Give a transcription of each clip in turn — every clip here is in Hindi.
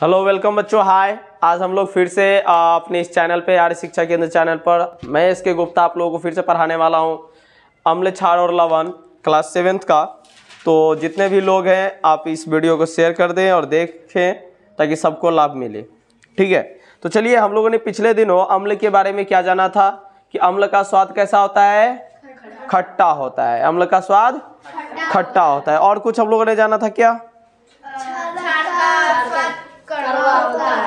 हेलो वेलकम बच्चों, हाय। आज हम लोग फिर से अपने इस चैनल पे आर्य शिक्षा केंद्र चैनल पर मैं इसके गुप्ता आप लोगों को फिर से पढ़ाने वाला हूँ अम्ल क्षार और लवण क्लास 7th का। तो जितने भी लोग हैं आप इस वीडियो को शेयर कर दें और देखें ताकि सबको लाभ मिले, ठीक है। तो चलिए, हम लोगों ने पिछले दिनों अम्ल के बारे में क्या जाना था कि अम्ल का स्वाद कैसा होता है, खट्टा होता है। अम्ल का स्वाद खट्टा होता है। और कुछ हम लोगों ने जाना था क्या,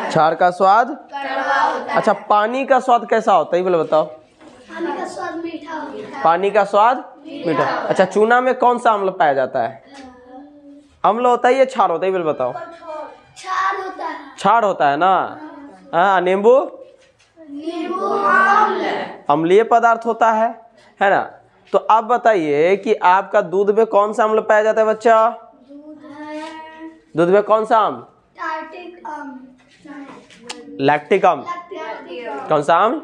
क्षार का स्वाद कड़वा होता है। अच्छा, पानी का स्वाद कैसा होता है ये बोले बताओ। पानी का स्वाद मीठा होता है। पानी का स्वाद मीठा। अच्छा, चूना में कौन सा अम्ल पाया जाता है? अम्ल होता है या क्षार होता है ये बोले बताओ। क्षार होता है। क्षार होता है ना। हाँ, नींबू अम्लीय पदार्थ होता है ना। तो अब बताइए कि आपका दूध में कौन सा अम्ल पाया जाता है बच्चा? दूध में कौन सा अम्ल? लैक्टिक अम्ल। कौन सा अम्ल?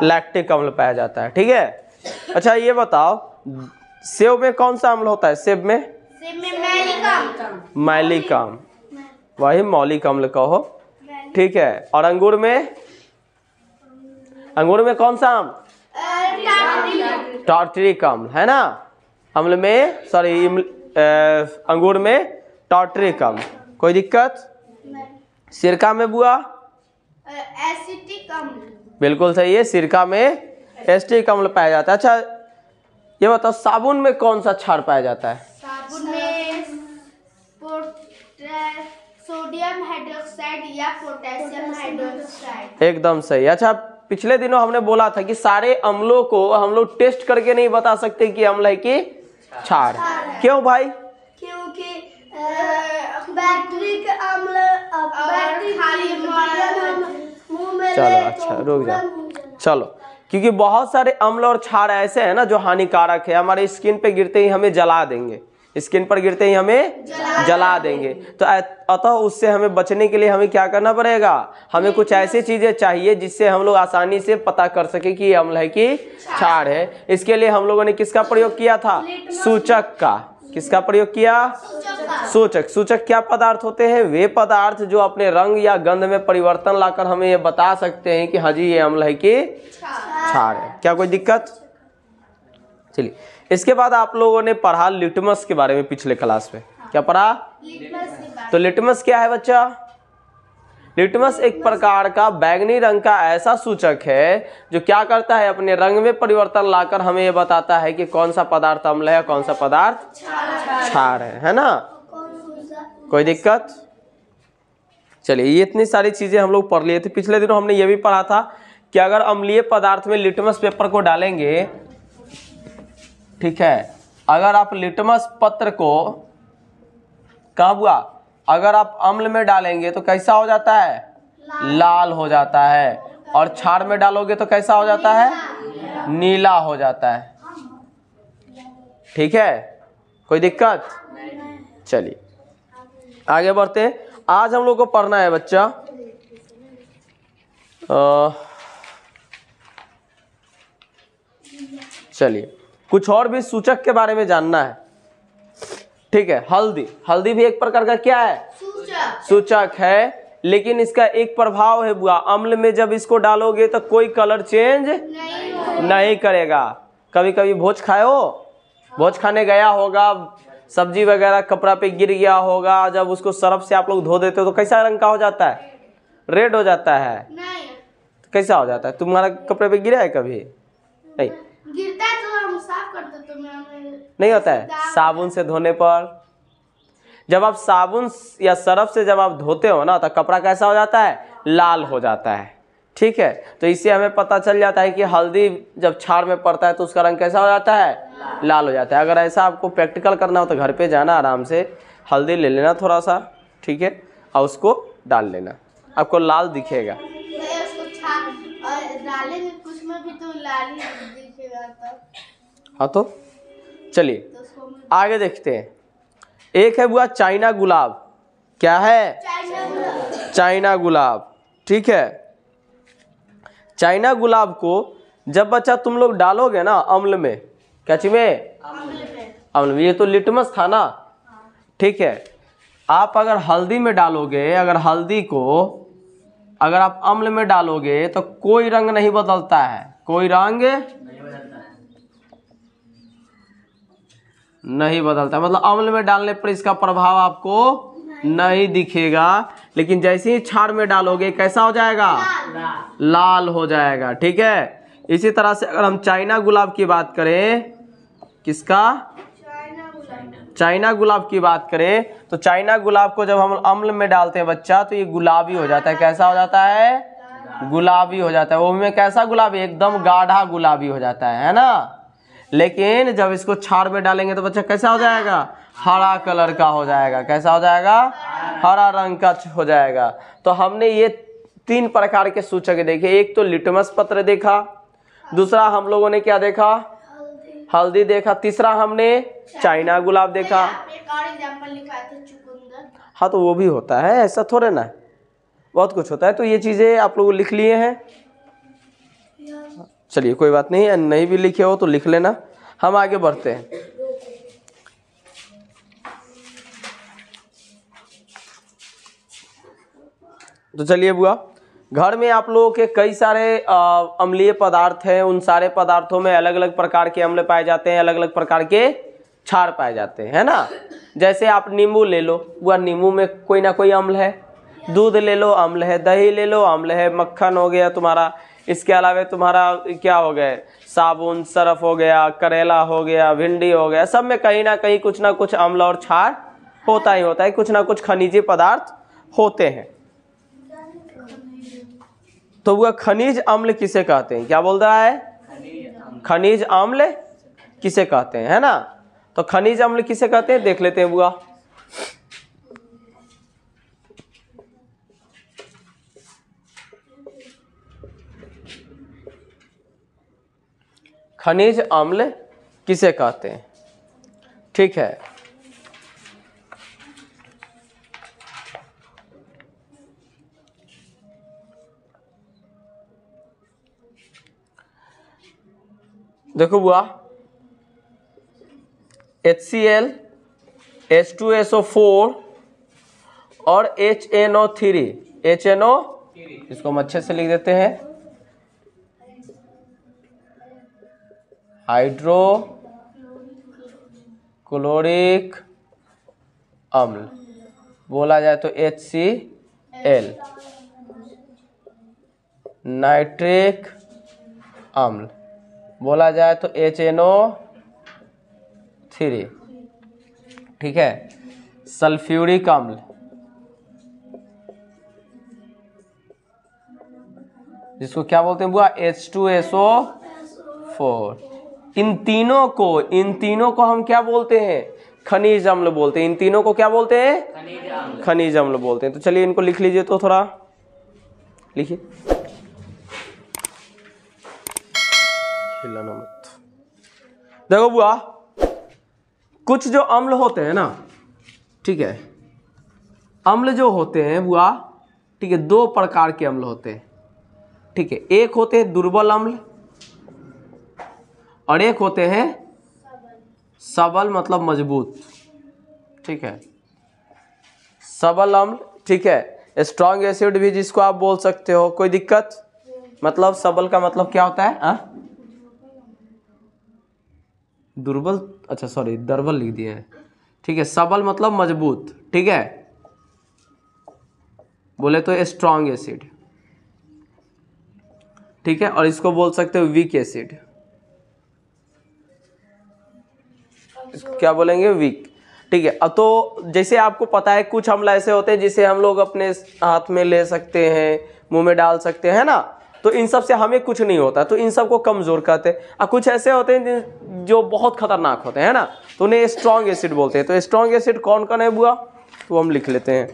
लैक्टिक अम्ल पाया जाता है, ठीक है। अच्छा, ये बताओ सेब में कौन सा अम्ल होता है? सेब में मैलिक अम्ल, वही मौलिक अम्ल कहो, ठीक है। और अंगूर में? अंगूर में कौन सा अम्ल? टार्टरिक अम्ल, है ना। अम्ल में अंगूर में टार्टरिक अम्ल। कोई दिक्कत? सिरका में बुआ? एसिटिक अम्ल। बिल्कुल सही है, सिरका में एसिटिक अम्ल पाया जाता है। अच्छा, ये बताओ साबुन में कौन सा क्षार पाया जाता है? साबुन में सोडियम हाइड्रोक्साइड या पोटेशियम हाइड्रोक्साइड। एकदम सही। अच्छा, पिछले दिनों हमने बोला था कि सारे अम्लों को हम लोग टेस्ट करके नहीं बता सकते कि अम्ल है कि क्षार। क्यों भाई? क्योंकि बैक्टीरिक अम्ल चलो, अच्छा रुक जाओ, चलो। क्योंकि बहुत सारे अम्ल और क्षार ऐसे हैं ना जो हानिकारक है, हमारे स्किन पे गिरते ही हमें जला देंगे, स्किन पर गिरते ही हमें जला देंगे। तो अतः उससे हमें बचने के लिए हमें क्या करना पड़ेगा? हमें कुछ ऐसी चीजें चाहिए जिससे हम लोग आसानी से पता कर सके कि ये अम्ल है कि क्षार है। इसके लिए हम लोगों ने किसका प्रयोग किया था? सूचक का। किसका प्रयोग किया? सूचक। सूचक क्या पदार्थ होते हैं? वे पदार्थ जो अपने रंग या गंध में परिवर्तन लाकर हमें ये बता सकते हैं कि हाँ जी ये अम्ल है कि क्षार है। क्या कोई दिक्कत? चलिए, इसके बाद आप लोगों ने पढ़ा लिटमस के बारे में पिछले क्लास में। क्या पढ़ा? तो लिटमस क्या है बच्चा? लिटमस एक प्रकार का बैंगनी रंग का ऐसा सूचक है जो क्या करता है, अपने रंग में परिवर्तन लाकर हमें ये बताता है कि कौन सा पदार्थ अम्ल है, कौन सा पदार्थ क्षार है ना। कोई दिक्कत? चलिए, ये इतनी सारी चीजें हम लोग पढ़ लिए थे। पिछले दिनों हमने ये भी पढ़ा था कि अगर अम्लीय पदार्थ में लिटमस पेपर को डालेंगे, ठीक है, अगर आप लिटमस पत्र को कहा हुआ अगर आप अम्ल में डालेंगे तो कैसा हो जाता है? लाल हो जाता है। और क्षार में डालोगे तो कैसा हो जाता है? नीला हो जाता है, ठीक है। कोई दिक्कत? चलिए आगे बढ़ते हैं। आज हम लोग को पढ़ना है बच्चा चलिए कुछ और भी सूचक के बारे में जानना है, ठीक है। हल्दी। हल्दी भी एक प्रकार का क्या है? सूचक है, लेकिन इसका एक प्रभाव है बुआ, अम्ल में जब इसको डालोगे तो कोई कलर चेंज नहीं करेगा। कभी कभी भोज खाए हो? भोज खाने गया होगा, सब्जी वगैरह कपड़ा पे गिर गया होगा, जब उसको सरफ से आप लोग धो देते हो तो कैसा रंग का हो जाता है? रेड हो जाता है। तो कैसा हो जाता है? तुम्हारा कपड़े पे गिरा है कभी? नहीं गिरता है तो हम साफ कर देते हैं। नहीं होता है। साबुन से धोने पर, जब आप साबुन या सरफ से जब आप धोते हो ना तो कपड़ा कैसा हो जाता है? लाल हो जाता है, ठीक है। तो इससे हमें पता चल जाता है कि हल्दी जब क्षार में पड़ता है तो उसका रंग कैसा हो जाता है? लाल हो जाता है। अगर ऐसा आपको प्रैक्टिकल करना हो तो घर पे जाना, आराम से हल्दी ले लेना थोड़ा सा, ठीक है, और उसको डाल लेना, आपको लाल दिखेगा। कुछ में भी तो लाल ही दिखेगा। हाँ, तो चलिए आगे देखते हैं। एक है बुआ चाइना गुलाब। क्या है? चाइना गुलाब, ठीक है। चाइना गुलाब को जब बच्चा तुम लोग डालोगे ना अम्ल में, क्या चीज में? अम्ल में। ये तो लिटमस था ना, ठीक है। आप अगर हल्दी में डालोगे, अगर हल्दी को अगर आप अम्ल में डालोगे तो कोई रंग नहीं बदलता है, कोई रंग नहीं बदलता, मतलब अम्ल में डालने पर इसका प्रभाव आपको नहीं दिखेगा। लेकिन जैसे ही क्षार में डालोगे कैसा हो जाएगा? लाल हो जाएगा। ठीक है, इसी तरह से अगर हम चाइना गुलाब की बात करें, किसका? चाइना गुलाब की बात करें तो चाइना गुलाब को जब हम अम्ल में डालते हैं बच्चा तो ये गुलाबी हो जाता है। कैसा हो जाता है? गुलाबी हो जाता है। वो में कैसा गुलाबी? एकदम गाढ़ा गुलाबी हो जाता है ना। लेकिन जब इसको क्षार में डालेंगे तो बच्चा कैसा हो जाएगा? हरा कलर का हो जाएगा। कैसा हो जाएगा? हरा रंग का हो जाएगा। तो हमने ये 3 प्रकार के सूचक देखे। एक तो लिटमस पत्र देखा, दूसरा हम लोगों ने क्या देखा? हल्दी देखा, तीसरा हमने चाइना गुलाब देखा। एक और एग्जांपल लिखा था चुकंदर। हाँ तो वो भी होता है, ऐसा थोड़े ना, बहुत कुछ होता है। तो ये चीजें आप लोग लिख लिए हैं। चलिए कोई बात नहीं, नहीं भी लिखे हो तो लिख लेना। हम आगे बढ़ते हैं। तो चलिए बुआ, घर में आप लोगों के कई सारे अम्लीय पदार्थ हैं। उन सारे पदार्थों में अलग अलग प्रकार के अम्ल पाए जाते हैं, अलग अलग प्रकार के क्षार पाए जाते हैं, है ना। जैसे आप नींबू ले लो, वह नींबू में कोई ना कोई अम्ल है। दूध ले लो, अम्ल है। दही ले लो, अम्ल है। मक्खन हो गया तुम्हारा। इसके अलावा तुम्हारा क्या हो गया? साबुन, सरफ हो गया, करेला हो गया, भिंडी हो गया। सब में कहीं ना कहीं कुछ ना कुछ अम्ल और क्षार होता ही होता है। कुछ ना कुछ खनिज पदार्थ होते हैं। तो वह खनिज अम्ल किसे कहते हैं? क्या बोल रहा है? खनिज अम्ल किसे कहते हैं, है ना। तो खनिज अम्ल किसे कहते हैं देख लेते हैं बुआ। खनिज अम्ल किसे कहते हैं? ठीक है, देखो बुआ, HCl, H2SO4 और HNO3, इसको हम अच्छे से लिख देते हैं, हाइड्रोक्लोरिक अम्ल बोला जाए तो HCl। नाइट्रिक अम्ल बोला जाए तो HNO3। ठीक है, सल्फ्यूरिक अम्ल, जिसको क्या बोलते हैं बुआ? H2SO4। इन तीनों को हम क्या बोलते हैं? खनिज अम्ल बोलते हैं। इन तीनों को क्या बोलते हैं? खनिज अम्ल बोलते हैं। तो चलिए इनको लिख लीजिए, तो थोड़ा लिखिए, हिलाना मत। देखो बुआ, कुछ जो अम्ल होते हैं ना, ठीक है, अम्ल जो होते हैं बुआ, ठीक है, 2 प्रकार के अम्ल होते हैं। ठीक है, एक होते हैं दुर्बल अम्ल और एक होते हैं सबल, मतलब मजबूत। ठीक है, सबल अम्ल, ठीक है, स्ट्रॉन्ग एसिड भी जिसको आप बोल सकते हो, कोई दिक्कत। मतलब सबल का मतलब क्या होता है? दुर्बल, अच्छा सॉरी, दुर्बल लिख दिया है। ठीक है, सबल मतलब मजबूत। ठीक है, बोले तो स्ट्रॉन्ग एसिड। ठीक है, और इसको बोल सकते हो वीक एसिड। क्या बोलेंगे? वीक। ठीक है, अब तो जैसे आपको पता है कुछ अम्ल ऐसे होते हैं जिसे हम लोग अपने हाथ में ले सकते हैं, मुंह में डाल सकते हैं ना, तो इन सब से हमें कुछ नहीं होता, तो इन सब को कमजोर कहते हैं। और कुछ ऐसे होते हैं जो बहुत खतरनाक होते हैं ना, तो उन्हें स्ट्रॉन्ग एसिड बोलते हैं। तो स्ट्रॉन्ग एसिड कौन कौन है बुआ? तो हम लिख लेते हैं।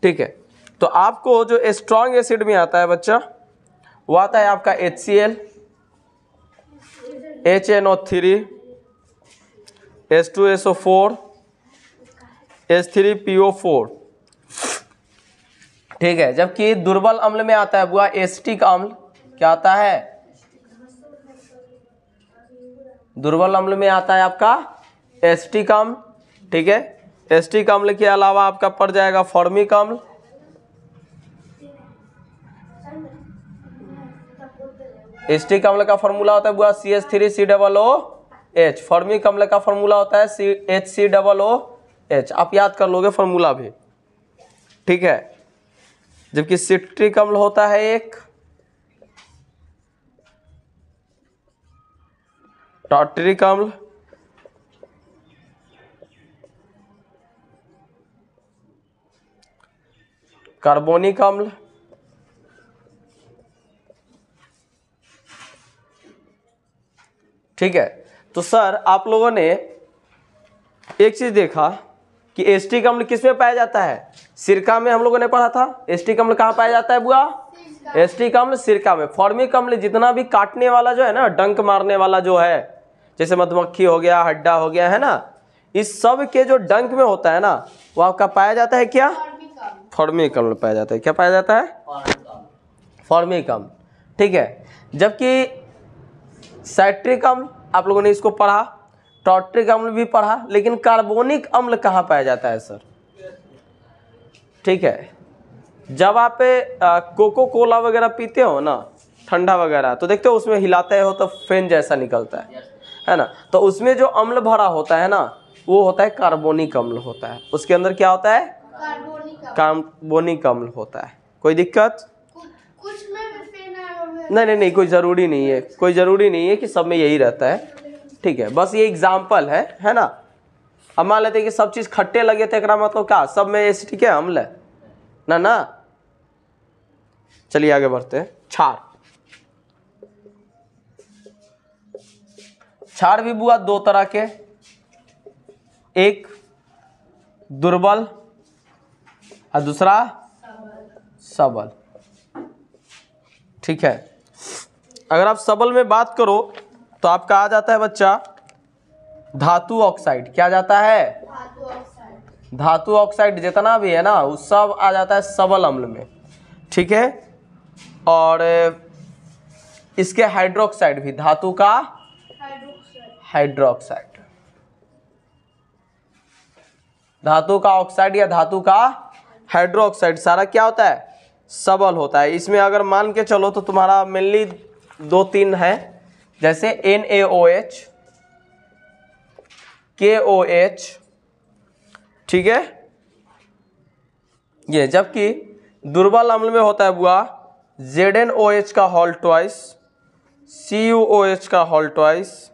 ठीक है, तो आपको जो स्ट्रॉन्ग एसिड में आता है बच्चा, वो आता है आपका HCl, HNO3, H2SO4, H3PO4। ठीक है, जबकि दुर्बल अम्ल में आता है बुआ एसिटिक अम्ल। क्या आता है? दुर्बल अम्ल में आता है आपका एसिटिक अम्ल। ठीक है, एसिटिक अम्ल के अलावा आपका पड़ जाएगा फॉर्मिक अम्ल, एसिटिक अम्ल का फॉर्मूला होता है बुआ CH3COOH, फॉर्मिक अम्ल का फॉर्मूला होता है HCOOH, आप याद कर लोगे फॉर्मूला भी, ठीक है। जबकि सिट्रिक अम्ल होता है एक, टार्टरिक अम्ल, कार्बोनिक अम्ल, ठीक है। तो सर आप लोगों ने एक चीज देखा कि एसिटिक अम्ल किस में पाया जाता है, सिरका में हम लोगों ने पढ़ा था। एसिटिक अम्ल कहाँ पाया जाता है बुआ, एसिटिक अम्ल सिरका में। फॉर्मिक अम्ल जितना भी काटने वाला जो है ना, डंक मारने वाला जो है, जैसे मधुमक्खी हो गया, हड्डा हो गया, है ना, इस सब के जो डंक में होता है ना, वो आपका पाया जाता है क्या, फॉर्मिक अम्ल पाया जाता है। क्या पाया जाता है, फॉर्मिक अम्ल, ठीक है। जबकि साइट्रिक अम्ल आप लोगों ने इसको पढ़ा, टार्टरिक अम्ल भी पढ़ा, लेकिन कार्बोनिक अम्ल कहाँ पाया जाता है सर, ठीक है। जब आप कोको कोला वगैरह पीते हो ना, ठंडा वगैरह, तो देखते हो उसमें हिलाते हो तो फेन जैसा निकलता है ना, तो उसमें जो अम्ल भरा होता है ना, वो होता है कार्बोनिक अम्ल होता है। उसके अंदर क्या होता है, कार्बोनिक अम्ल होता है। कोई दिक्कत, कुछ में भी फेन आया नहीं, कोई ज़रूरी नहीं है, कोई ज़रूरी नहीं है कि सब में यही रहता है, ठीक है। बस ये एग्जाम्पल है ना। अब मान लेते हैं कि सब चीज़ खट्टे लगे थे, एकरा मतलब क्या सब में एसिटिक अम्ल है ना। चलिए आगे बढ़ते हैं। क्षार भी बुआ दो तरह के, एक दुर्बल और दूसरा सबल, ठीक है। अगर आप सबल में बात करो तो आपका आ जाता है बच्चा धातु ऑक्साइड। क्या जाता है, धातु ऑक्साइड जितना भी है ना, वो सब आ जाता है सबल अम्ल में, ठीक है। और इसके हाइड्रोक्साइड भी, धातु का हाइड्रोक्साइड, धातु का ऑक्साइड या धातु का हाइड्रोक्साइड, सारा क्या होता है, सबल होता है। इसमें अगर मान के चलो तो तुम्हारा मेनली 2-3 है, जैसे NaOH, KOH, ठीक है ये। जबकि दुर्बल अम्ल में होता है बुआ ZnOH का होल ट्वाइस, CuOH का होल ट्वाइस,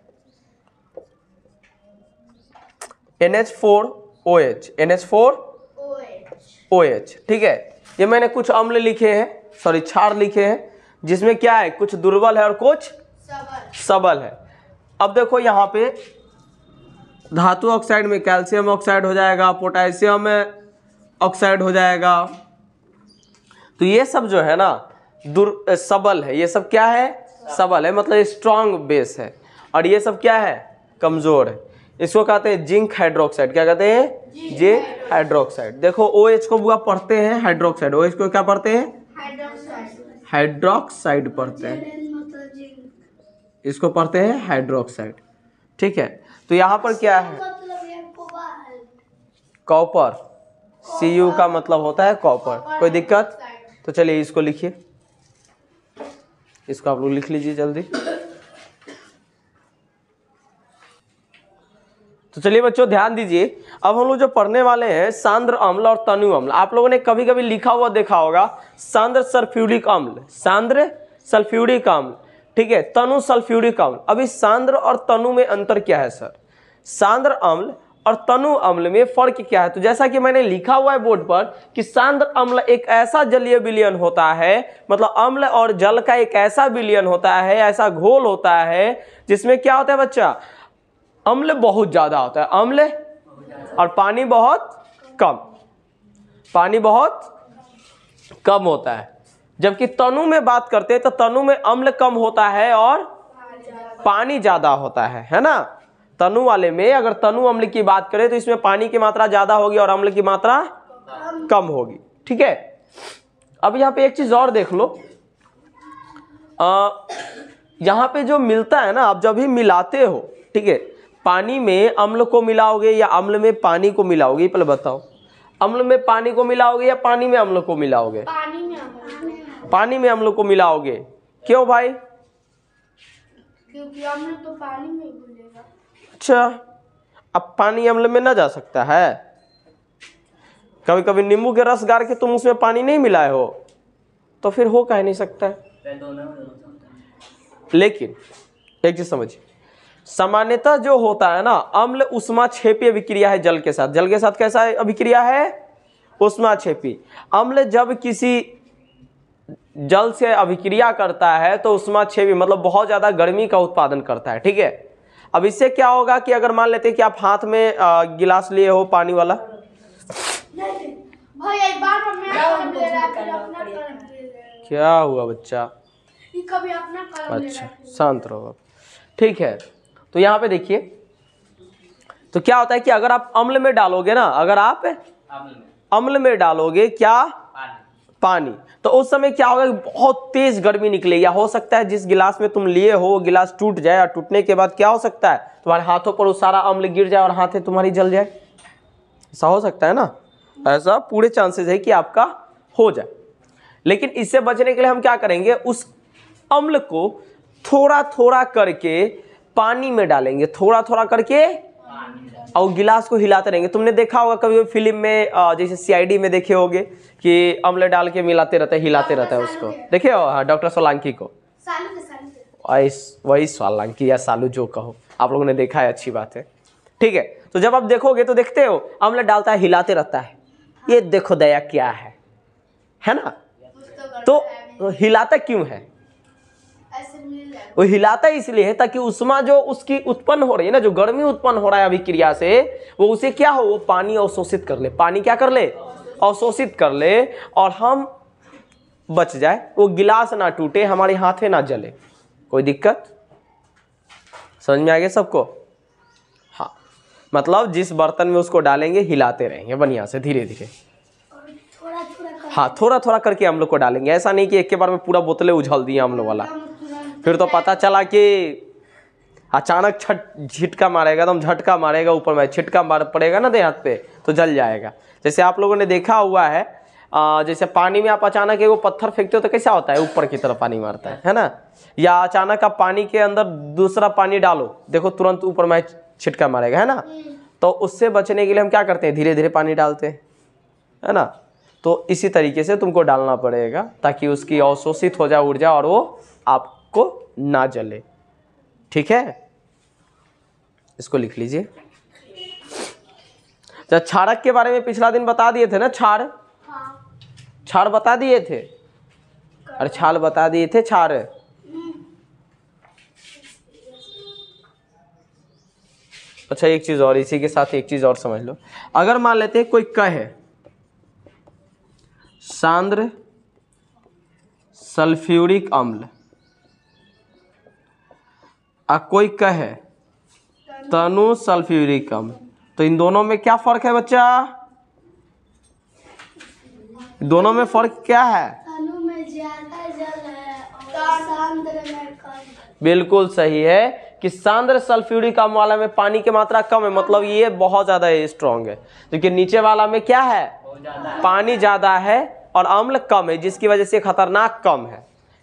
NH4OH, ठीक है। ये मैंने कुछ अम्ल लिखे हैं, सॉरी क्षार लिखे हैं, जिसमें क्या है, कुछ दुर्बल है और कुछ सबल है। अब देखो यहाँ पे धातु ऑक्साइड में कैल्शियम ऑक्साइड हो जाएगा, पोटेशियम ऑक्साइड हो जाएगा, तो ये सब जो है ना सबल है। ये सब क्या है, सबल है, मतलब स्ट्रॉन्ग बेस है। और ये सब क्या है, कमजोर है। इसको कहते हैं जिंक हाइड्रोक्साइड। क्या कहते हैं, जिंक हाइड्रोक्साइड। देखो OH को बुआ पढ़ते हैं हाइड्रोक्साइड, OH को क्या पढ़ते हैं, हाइड्रोक्साइड पढ़ते हैं, इसको पढ़ते हैं हाइड्रोक्साइड, ठीक है। तो यहाँ पर क्या है, कॉपर, Cu का मतलब होता है कॉपर। कोई दिक्कत, तो चलिए इसको लिखिए, इसको आप लोग लिख लीजिए जल्दी। तो चलिए बच्चों ध्यान दीजिए, अब हम लोग जो पढ़ने वाले हैं सांद्र अम्ल और तनु अम्ल। आप लोगों ने कभी कभी लिखा हुआ देखा होगा सांद्र सल्फ्यूरिक अम्ल, सांद्र सल्फ्यूरिक अम्ल, ठीक है, तनु सल्फ्यूरिक अम्ल। अभी सांद्र और तनु में अंतर क्या है सर, सांद्र अम्ल और तनु अम्ल में फर्क क्या है। तो जैसा कि मैंने लिखा हुआ है बोर्ड पर कि सांद्र अम्ल एक ऐसा जलीय विलयन होता है, मतलब अम्ल और जल का एक ऐसा विलयन होता है, ऐसा घोल होता है जिसमें क्या होता है बच्चा, अम्ल बहुत ज्यादा होता है, अम्ल और पानी बहुत कम, पानी बहुत कम होता है। जबकि तनु में बात करते हैं तो तनु में अम्ल कम होता है और पानी ज्यादा होता है ना। तनु वाले में अगर तनु अम्ल की बात करें तो इसमें पानी की मात्रा ज्यादा होगी और अम्ल की मात्रा कम होगी, ठीक है। अब यहाँ पे एक चीज और देख लो, यहाँ पे जो मिलता है ना, आप जब भी मिलाते हो, ठीक है, पानी में अम्ल को मिलाओगे या अम्ल में पानी को मिलाओगे, पहले बताओ। अम्ल में पानी को मिलाओगे या पानी में अम्ल को मिलाओगे? पानी में अम्ल। पानी में अम्ल को मिलाओगे। क्यों भाई? क्योंकि अम्ल तो पानी में घुलेगा। अच्छा, अब पानी अम्ल में ना जा सकता है? कभी कभी नींबू के रस गार के तुम उसमें पानी नहीं मिलाए हो, तो फिर हो कह नहीं सकता है। लेकिन एक चीज समझिए, सामान्यतः जो होता है ना, अम्ल उष्माक्षेपी अभिक्रिया है जल के साथ। जल के साथ कैसा अभिक्रिया है? उष्माक्षेपी। अम्ल जब किसी जल से अभिक्रिया करता है तो उष्माक्षेपी मतलब बहुत ज्यादा गर्मी का उत्पादन करता है, ठीक है। अब इससे क्या होगा कि अगर मान लेते हैं कि आप हाथ में गिलास लिए हो पानी वाला, भाई एक बार मैं कलम ले रहा फिर अपना कलम ले रहा। क्या हुआ बच्चा? ये कभी अपना कलम ले अच्छा, रहा। शांत रहो, ठीक है। तो यहाँ पे देखिए, तो क्या होता है कि अगर आप अम्ल में डालोगे ना, अगर आप अम्ल में डालोगे क्या? पानी, तो उस समय क्या होगा? बहुत तेज गर्मी निकलेगी। या हो सकता है जिस गिलास में तुम लिए हो गिलास टूट जाए, और टूटने के बाद क्या हो सकता है? तुम्हारे हाथों पर वो सारा अम्ल गिर जाए और हाथें तुम्हारी जल जाए। ऐसा हो सकता है ना? ऐसा पूरे चांसेस है कि आपका हो जाए। लेकिन इससे बचने के लिए हम क्या करेंगे? उस अम्ल को थोड़ा थोड़ा करके पानी में डालेंगे, थोड़ा थोड़ा करके, और गिलास को हिलाते रहेंगे। तुमने देखा होगा कभी फिल्म में, जैसे सीआईडी में देखे होगे कि अम्ल डाल के मिलाते रहते हैं, हिलाते रहता है उसको, देखे हो? हाँ, डॉक्टर सोलंकी को। वही सोलंकी या सालू जो कहो, आप लोगों ने देखा है, अच्छी बात है, ठीक है। तो जब आप देखोगे तो देखते हो अम्ल डालता है, हिलाते रहता है। ये देखो दया क्या है ना? तो हिलाता क्यों है? वो हिलाता इसलिए है ताकि उष्मा जो उसकी उत्पन्न हो रही है ना, जो गर्मी उत्पन्न हो रहा है अभिक्रिया से, वो उसे क्या हो? वो पानी अवशोषित कर ले। पानी क्या कर ले? अवशोषित कर ले, और हम बच जाए, वो गिलास ना टूटे, हमारे हाथें ना जले। कोई दिक्कत? समझ में आ गया सबको? हाँ, मतलब जिस बर्तन में उसको डालेंगे हिलाते रहेंगे बढ़िया से, धीरे धीरे, हाँ, थोड़ा थोड़ा करके अम्ल को डालेंगे। ऐसा नहीं कि एक के बार में पूरा बोतलें उछल दिए अम्ल वाला, फिर तो पता चला कि अचानक झटका मारेगा, एकदम झटका मारेगा, ऊपर में छिटका मार पड़ेगा ना हाथ पे, तो जल जाएगा। जैसे आप लोगों ने देखा हुआ है, जैसे पानी में आप अचानक एक वो पत्थर फेंकते हो तो कैसा होता है? ऊपर की तरफ पानी मारता है ना? या अचानक आप पानी के अंदर दूसरा पानी डालो, देखो तुरंत ऊपर में छिटका मारेगा, है ना? तो उससे बचने के लिए हम क्या करते हैं? धीरे धीरे पानी डालते हैं, है ना? तो इसी तरीके से तुमको डालना पड़ेगा ताकि उसकी अवशोषित हो जाए ऊर्जा और वो आपको ना जले, ठीक है। इसको लिख लीजिए। तो क्षारक के बारे में पिछला दिन बता दिए थे ना, क्षार, क्षार बता दिए थे, अरे क्षार बता दिए थे, क्षार। अच्छा, एक चीज और, इसी के साथ एक चीज और समझ लो। अगर मान लेते हैं कोई कहे सांद्र सल्फ्यूरिक अम्ल, और कोई कहे तनु सल्फ्यूरिक अम्ल, तो इन दोनों में क्या फर्क है बच्चा? दोनों में फर्क क्या है? तनु में ज्यादा जल है और सांद्र में कम। बिल्कुल सही है कि सांद्र सल्फ्यूरिक अम्ल वाला में पानी की मात्रा कम है, मतलब ये बहुत ज्यादा स्ट्रॉन्ग है। क्योंकि नीचे वाला में क्या है? पानी ज्यादा है और अम्ल कम है, जिसकी वजह से खतरनाक कम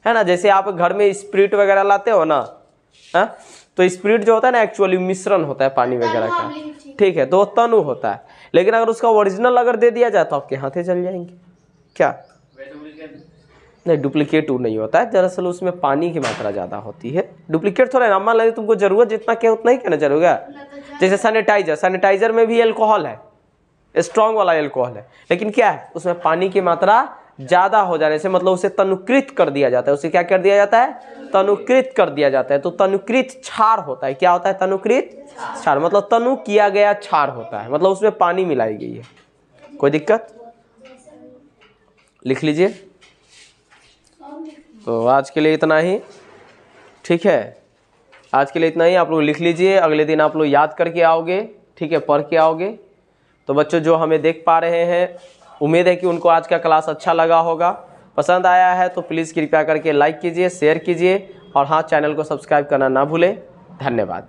है ना? जैसे आप घर में स्पिरिट वगैरह लाते हो ना, है? तो स्पिरिट जो होता है ना, एक्चुअली मिश्रण होता है पानी वगैरह का, ठीक है, तो तनु होता है। लेकिन अगर उसका ओरिजिनल अगर दे दिया जाए तो आपके हाथे जल जाएंगे। क्या? नहीं, डुप्लीकेट नहीं होता है, दरअसल उसमें पानी की मात्रा ज्यादा होती है। डुप्लीकेट थोड़ा ना, मान लीजिए तुमको जरूरत जितना क्या उतना ही कहना जरूरत है। जैसे सैनिटाइजर, सैनिटाइजर में भी अल्कोहल है, स्ट्रॉन्ग वाला अल्कोहल है, लेकिन क्या है? उसमें पानी की मात्रा ज्यादा हो जाने से मतलब उसे तनुकृत कर दिया जाता है। उसे क्या कर दिया जाता है? तनुकृत कर दिया जाता है। तो तनुकृत क्षार होता है। क्या होता है? तनुकृत क्षार, मतलब तनु किया गया क्षार होता है, मतलब उसमें पानी मिलाई गई है। कोई दिक्कत? लिख लीजिए। तो आज के लिए इतना ही, ठीक है, आज के लिए इतना ही। आप लोग लिख लीजिए, अगले दिन आप लोग याद करके आओगे, ठीक है, पढ़ के आओगे। तो बच्चों जो हमें देख पा रहे हैं, उम्मीद है कि उनको आज का क्लास अच्छा लगा होगा। पसंद आया है तो प्लीज़ कृपया करके लाइक कीजिए, शेयर कीजिए, और हाँ, चैनल को सब्सक्राइब करना ना भूलें। धन्यवाद।